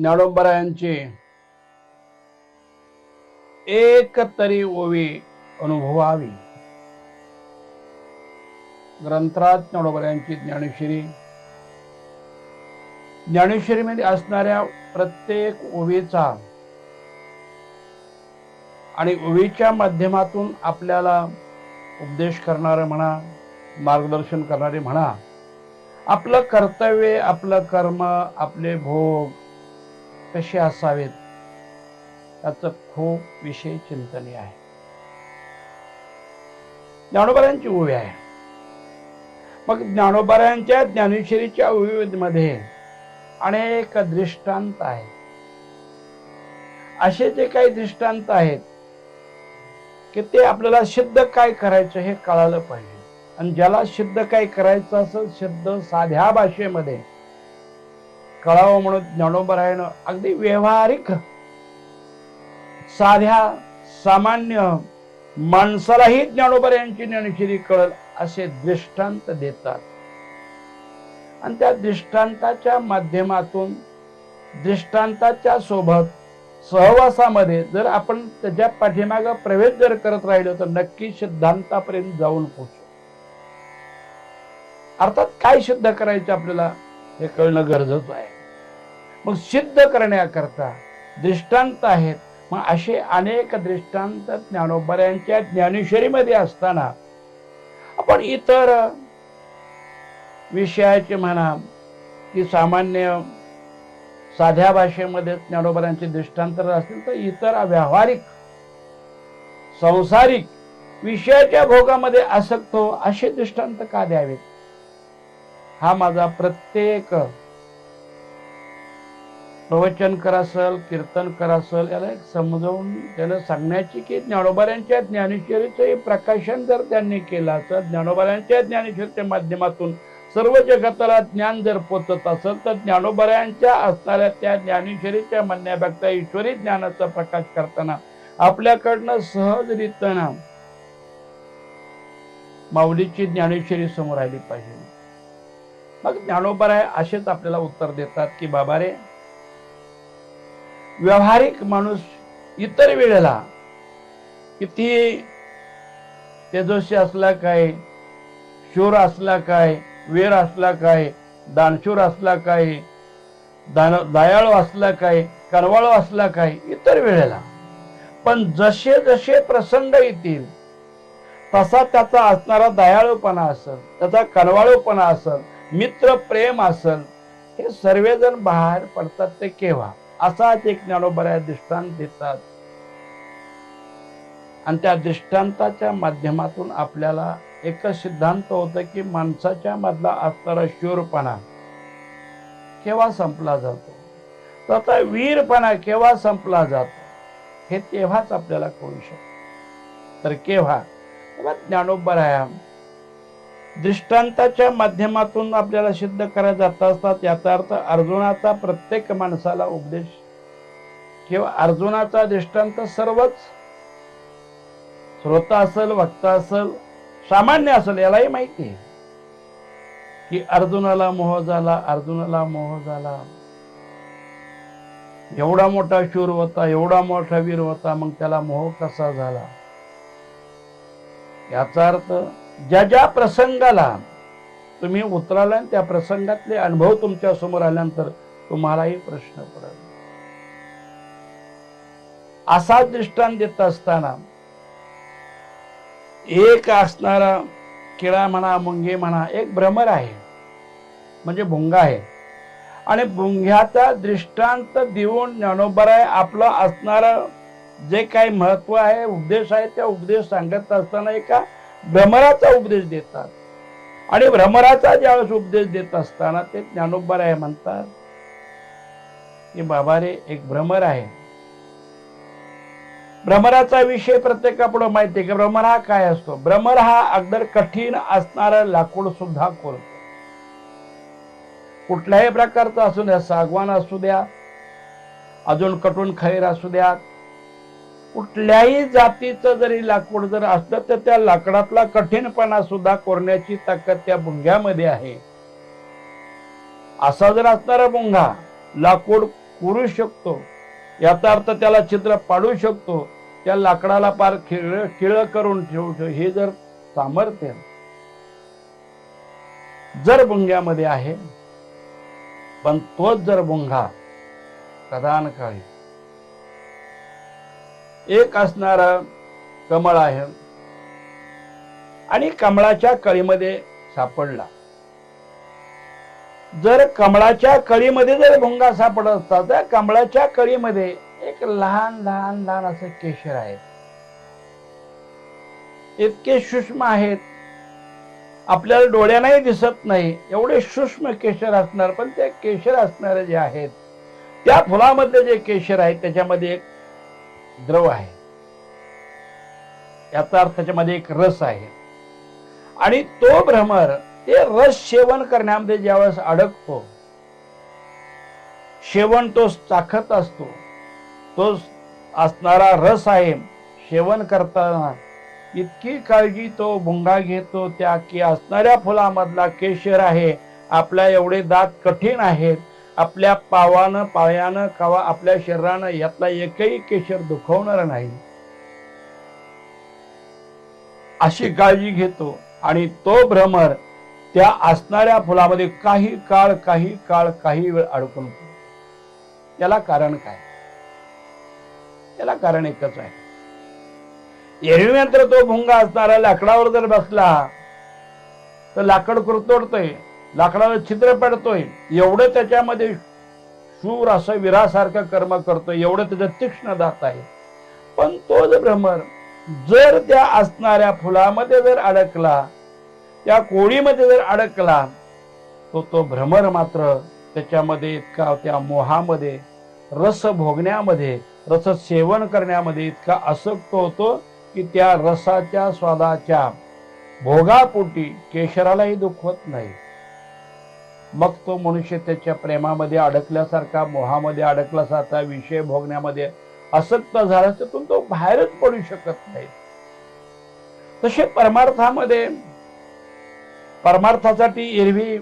ज्ञानोबरायांची एक तरी ओवी अनुभवावी. ग्रंथराज ज्ञानोबरायांची ज्ञानेश्वरीमध्ये असणाऱ्या प्रत्येक ओवीचा आणि ओवीच्या माध्यमातून आपल्याला उपदेश करणारे म्हणा, मार्गदर्शन करणारे म्हणा, आपलं कर्तव्य, आपलं कर्म, आपले भोग कसे असावेत याचं खूप विषय चिंतनीय आहे. ज्ञानोबरायांची ओवी आहे. मग ज्ञानोबरायांच्या ज्ञानेश्वरीच्या ओवीमध्ये अनेक दृष्टांत आहेत. असे जे काही दृष्टांत आहेत की ते आपल्याला सिद्ध काय करायचं हे कळालं पाहिजे. आणि ज्याला सिद्ध काय करायचं असेल, सिद्ध साध्या भाषेमध्ये कळावं म्हणून ज्ञानोबरायानं अगदी व्यवहारिक, साध्या सामान्य माणसालाही ज्ञानोबरायांची ज्ञानेश्वरी कळल असे दृष्टांत देतात. आणि त्या दृष्टांताच्या माध्यमातून, दृष्टांताच्या सोबत सहवासामध्ये जर आपण त्याच्या पाठीमागे प्रवेश जर करत राहिलो तर नक्की सिद्धांतापर्यंत जाऊन पोहोचू. अर्थात काय सिद्ध करायचं आपल्याला हे कळणं गरजेचं आहे. मग सिद्ध करण्याकरता दृष्टांत आहेत. मग असे अनेक दृष्टांत ज्ञानोबरायांच्या ज्ञानेश्वरीमध्ये असताना आपण इतर विषयाचे म्हणा की सामान्य साध्या भाषेमध्ये ज्ञानोबरायांचे दृष्टांत असतील तर इतर व्यावहारिक संसारिक विषयाच्या भोगामध्ये आसक्त हो असे दृष्टांत का द्यावेत, हा माझा प्रत्येक प्रवचनकर असेल, कीर्तनकर असेल, याला एक समजावून त्याला सांगण्याची की ज्ञानोबरायांच्या ज्ञानेश्वरीचं प्रकाशन जर त्यांनी केलं असं, ज्ञानोबरायांच्या ज्ञानेश्वरीच्या माध्यमातून सर्व जगताला ज्ञान जर पोचत असेल तर ज्ञानोबरायांच्या असणाऱ्या त्या ज्ञानेश्वरीच्या म्हणण्यापेक्षा ईश्वरी ज्ञानाचा प्रकाश करताना आपल्याकडनं सहजरित्यानं माऊलीची ज्ञानेश्वरी समोर आली पाहिजे. मग ज्ञानोबराय असेच आपल्याला उत्तर देतात की बाबा रे, व्यावहारिक माणूस इतर वेळेला किती तेजस्वी असला काय, शूर असला काय, वीर असला काय, दानशूर असला काय, दयाळू असला काय, कनवाळू असला काय, इतर वेळेला पण जसे जसे प्रसंग येतील तसा त्याचा असणारा दयाळूपणा असेल, त्याचा कनवाळूपणा असेल, मित्र प्रेम असेल, हे सर्वजण बाहेर पडतात. ते केव्हा? असाच एक ज्ञानोबराय दृष्टांत देतात. आणि त्या दृष्टांताच्या माध्यमातून आपल्याला एकच सिद्धांत होतं की माणसाच्या मधला असणारा शूरपणा केव्हा संपला जातो, त्याचा वीरपणा केव्हा संपला जातो, हे तेव्हाच आपल्याला कळू शकतं. तर केव्हा? ज्ञानोबराया दृष्टांताच्या माध्यमातून आपल्याला सिद्ध करायला जात असतात. याचा अर्थ अर्जुनाचा प्रत्येक माणसाला उपदेश किंवा अर्जुनाचा दृष्टांत सर्वच श्रोता असेल, वक्ता असेल, सामान्य असेल, यालाही माहिती आहे की अर्जुनाला मोह झाला, अर्जुनाला मोह झाला. एवढा मोठा शूर होता, एवढा मोठा वीर होता, मग त्याला मोह कसा झाला? याचा अर्थ ज्या ज्या प्रसंगाला तुम्ही उतराला त्या प्रसंगातले अनुभव तुमच्या समोर आल्यानंतर तुम्हालाही प्रश्न पडला. असा दृष्टांत देत असताना एक असणारा किडा म्हणा, मुंगी म्हणा, एक भ्रमर आहे म्हणजे भुंगा आहे. आणि भुंग्याचा दृष्टांत देऊन ज्ञानोबराय आपलं असणारं जे काही महत्व आहे, उपदेश आहे, त्या उपदेश सांगत असताना एका भ्रमराचा उपदेश देतात. आणि भ्रमराचा ज्यावेळेस उपदेश देत असताना ते ज्ञानोबराय म्हणतात की बाबा रे, एक भ्रमर आहे. भ्रमराचा विषय प्रत्येकापुढे माहिती आहे की भ्रमर हा काय असतो. भ्रमर हा अगदी कठीण असणारं लाकूड सुद्धा कोरतो. कुठल्याही प्रकारचं असू द्या, सागवान असू द्या, अजून कटून खैर असू द्या, कुठल्याही जातीचं जरी लाकूड जर असलं तर त्या लाकडातला कठीणपणा सुद्धा कोरण्याची ताकद त्या भुंग्यामध्ये आहे. असा जर असणारा भुंगा लाकूड कोरू शकतो, याचा अर्थ त्याला छिद्र पाडू शकतो, त्या लाकडाला पार खिळ करून ठेवतो, हे जर सामर्थ्य जर भुंग्यामध्ये आहे, पण तोच जर भुंगा कदान काळी एक असणार कमळ आहे आणि कमळाच्या कळीमध्ये सापडला, जर कमळाच्या कळीमध्ये जर भुंगा सापडत असता तर कमळाच्या कळीमध्ये एक लहान लहान लहान असं केशर आहे, इतके सूक्ष्म आहेत, आपल्याला डोळ्यालाही दिसत नाही एवढे सूक्ष्म केशर असणार, पण ते केशर असणारे जे आहेत त्या फुलामधले जे केशर आहे त्याच्यामध्ये एक द्रव आहे, याचा अर्थ त्याच्यामध्ये एक रस आहे, आणि तो भ्रमर ते रस सेवन करण्यामध्ये ज्यावेळेस अडकतो, सेवन तो चाखत असतो, तो असणारा रस आहे, सेवन करताना इतकी काळजी तो भुंगा घेतो त्या की असणाऱ्या फुलामधला केशर आहे, आपल्या एवढे दात कठीण आहेत, आपल्या पायानं किंवा आपल्या शरीरानं यातला एकही केशर दुखवणार नाही अशी काळजी घेतो, आणि तो भ्रमर त्या असणाऱ्या फुलामध्ये काही वेळ अडकून पडतो. याला कारण काय? याला कारण एकच आहे, एरवी मात्र तो भुंगा असणारा लाकडावर जर बसला तर लाकड कुरतोडतोय, लाकडावर छिद्र पडतोय, एवढं त्याच्यामध्ये शूर असं विरासारखं कर्म करतोय, एवढं त्याचं तीक्ष्ण दात आहे, पण तो जर भ्रमर जर त्या असणाऱ्या फुलामध्ये जर अडकला, त्या कोळीमध्ये जर अडकला, तो भ्रमर मात्र त्याच्यामध्ये इतका त्या मोहामध्ये रस भोगण्यामध्ये रस सेवन करण्यामध्ये इतका आसक्त होतो की त्या रसाच्या स्वादाच्या भोगापोटी केशरालाही दुखवत नाही. मग तो मनुष्य त्याच्या प्रेमामध्ये अडकल्यासारखा, मोहामध्ये अडकल्यासारखा, विषय भोगण्यामध्ये आसक्त झाला, त्यातून तो बाहेरच पडू शकत नाही. तसे परमार्थासाठी एरवी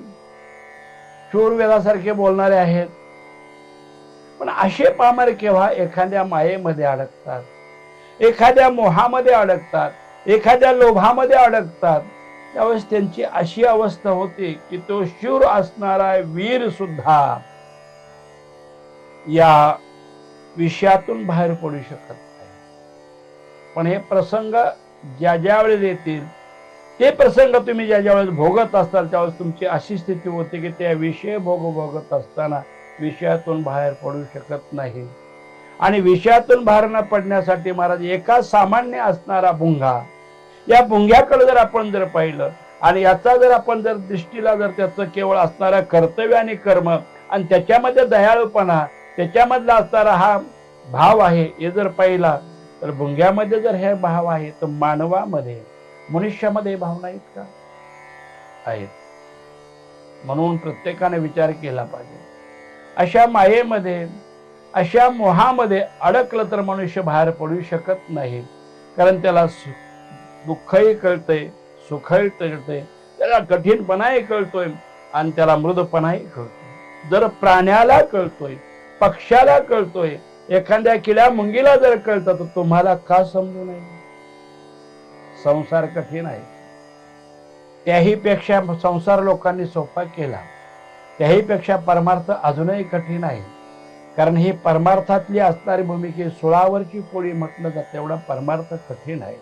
शूरवेदासारखे बोलणारे आहेत, पण असे पामर केव्हा एखाद्या मायेमध्ये अडकतात, एखाद्या मोहामध्ये अडकतात, एखाद्या लोभामध्ये अडकतात, त्यावेळेस त्यांची अशी अवस्था होते की तो शूर असणारा वीर सुद्धा या विषयातून बाहेर पडू शकत नाही. पण हे प्रसंग ज्या वेळेस येतील, ते प्रसंग तुम्ही ज्या वेळेस भोगत असताल त्यावेळेस तुमची अशी स्थिती होते की त्या विषय भोगत असताना विषयातून बाहेर पडू शकत नाही. आणि विषयातून बाहेर न पडण्यासाठी महाराज एका सामान्य असणारा भुंगा, या भुंग्याकडे जर आपण जर पाहिलं आणि याचा जर आपण जर दृष्टीला जर त्याचं केवळ असणारा कर्तव्य आणि कर्म आणि त्याच्यामध्ये दयाळूपणा, त्याच्यामधला असणारा हा भाव आहे हे जर पाहिला, तर भुंग्यामध्ये जर हे भाव आहे तर मानवामध्ये, मनुष्यामध्ये भावना आहेत का? आहेत. म्हणून प्रत्येकाने विचार केला पाहिजे, अशा मायेमध्ये, अशा मोहामध्ये अडकलं तर मनुष्य बाहेर पडू शकत नाही. कारण त्याला दुःखही कळतंय, सुखही कळतंय, त्याला कठीणपणाही कळतोय आणि त्याला मृदपणाही कळतोय. जर प्राण्याला कळतोय, पक्ष्याला कळतोय, एखाद्या किड्या मुंगीला जर कळतं, तर तुम्हाला का समजू नये? संसार कठीण आहे, त्याही पेक्षा संसार लोकांनी सोपा केला, त्याही पेक्षा परमार्थ अजूनही कठीण आहे. कारण ही परमार्थातली असणारी भूमिका 16वरची पोळी म्हटलं जातं, एवढा परमार्थ कठीण आहे.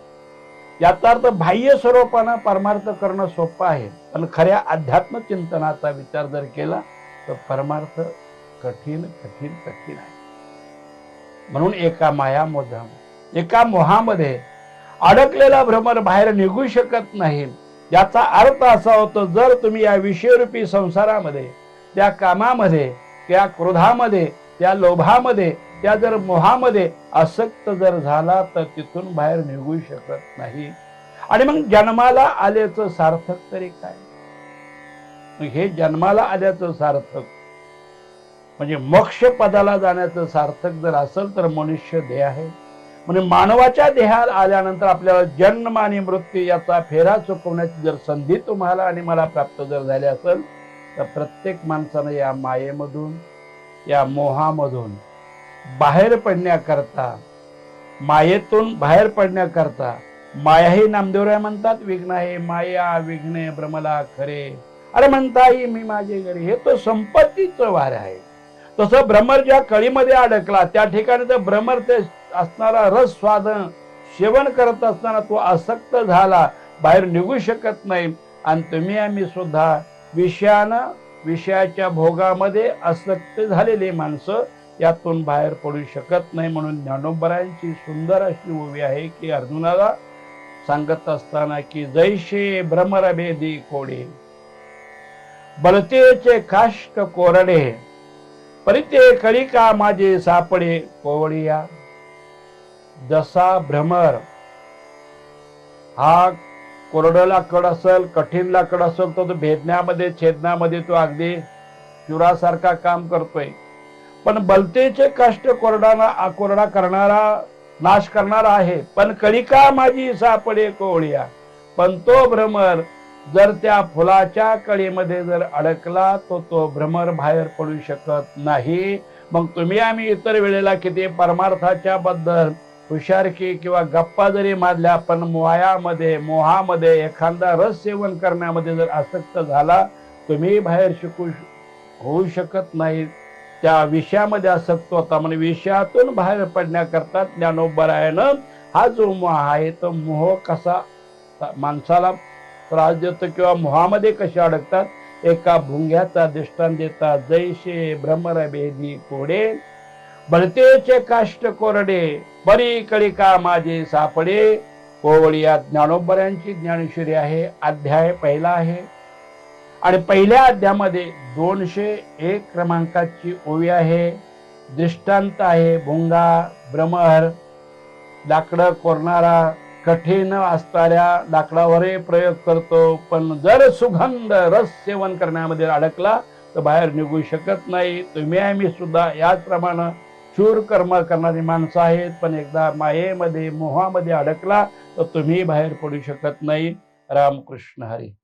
याचा अर्थ बाह्य स्वरूपानं परमार्थ करणं सोपं आहे, पण खऱ्या अध्यात्म चिंतनाचा विचार जर केला तर परमार्थ कठीण आहे. म्हणून एका मोहामध्ये अडकलेला भ्रमर बाहेर निघू शकत नाही. याचा अर्थ असा होतो, जर तुम्ही या विषयरूपी संसारामध्ये, त्या कामामध्ये, त्या क्रोधामध्ये, त्या लोभामध्ये, त्या जर मोहामध्ये आसक्त जर झाला तर तिथून बाहेर निघू शकत नाही. आणि मग जन्माला आल्याचं सार्थक तरी काय? हे जन्माला आल्याचं सार्थक म्हणजे मोक्ष पदाला जाण्याचं सार्थक जर असेल तर मनुष्य देह आहे. म्हणजे मानवाच्या देहाला आल्यानंतर आपल्याला जन्म आणि मृत्यू याचा फेरा चुकवण्याची जर संधी तुम्हाला आणि मला प्राप्त जर झाली असेल, तर प्रत्येक माणसानं या मायेमधून, या मोहामधून बाहेर पडण्याकरता, मायेतून बाहेर पडण्याकरता, माया ही नामदेवराय म्हणतात, विघ्न आहे माया विघ्ने भ्रमला खरे, अरे म्हणताई मी माझे घरी, हे तो संपत्तीचं वार आहे. तसं भ्रमर ज्या कळीमध्ये अडकला त्या ठिकाणी तर भ्रमर ते असणारा रस स्वाद सेवन करत असताना तो आसक्त झाला, बाहेर निघू शकत नाही. आणि तुम्ही आम्ही सुद्धा विषयाच्या भोगामध्ये आसक्त झालेली माणसं यातून बाहेर पडू शकत नाही. म्हणून ज्ञानोबरायांची सुंदर अशी ओवी आहे की अर्जुनाला सांगत असताना की जैसे भ्रमर भेदी कोडे, बलतेचे काष्ट कोरडे, परिते कळिका माझे सापडे कोवळिया. जसा भ्रमर हा कोरडं लाकड असेल, कठीण लाकड असेल, तो भेदण्यामध्ये छेदण्यामध्ये तो अगदी चुरासारखा काम करतोय. पण बलतेचे काष्ट कोरडा करणारा, नाश करणारा आहे. पण कळिका माझी सापडे कोवळिया. पण तो भ्रमर जर त्या फुलाच्या कळीमध्ये जर अडकला तो भ्रमर बाहेर पडू शकत नाही. मग तुम्ही आम्ही इतर वेळेला किती परमार्थाच्या बद्दल हुशारकी किंवा गप्पा जरी मारल्या, पण मोहामध्ये एखादा रस सेवन करण्यामध्ये जर आसक्त झाला, तुम्ही बाहेर होऊ शकत नाही. त्या विषयामध्ये आसक्त होता. म्हणजे विषयातून बाहेर पडण्याकरता ज्ञानोबरायानं हा जो मोह आहे तो मोह कसा माणसाला त्रास देतो किंवा मोहामध्ये कसे अडकतात, एका भुंग्याचा दृष्टांत देतात. जैसे भ्रमर भेदी कोडे, बलतेचे काष्ट कोरडे, बरी कळिका माझे सापडे कोवळिया. ज्ञानोबरायांची ज्ञानेश्वरी आहे, अध्याय पहिला आहे. आणि पहिल्या अध्यायामध्ये 201 क्रमांकाची ओवी आहे. दृष्टांत आहे भुंगा, भ्रमर, लाकडं कोरणारा, कठीण असणाऱ्या लाकडावरही प्रयोग करतो, पण जर सुगंध रस सेवन करण्यामध्ये अडकला तर बाहेर निघू शकत नाही. तुम्ही आम्ही सुद्धा याचप्रमाणे शूर कर्म करणारी माणसं आहेत, पण एकदा मायेमध्ये मोहामध्ये अडकला तर तुम्ही बाहेर पडू शकत नाही. रामकृष्ण हरी.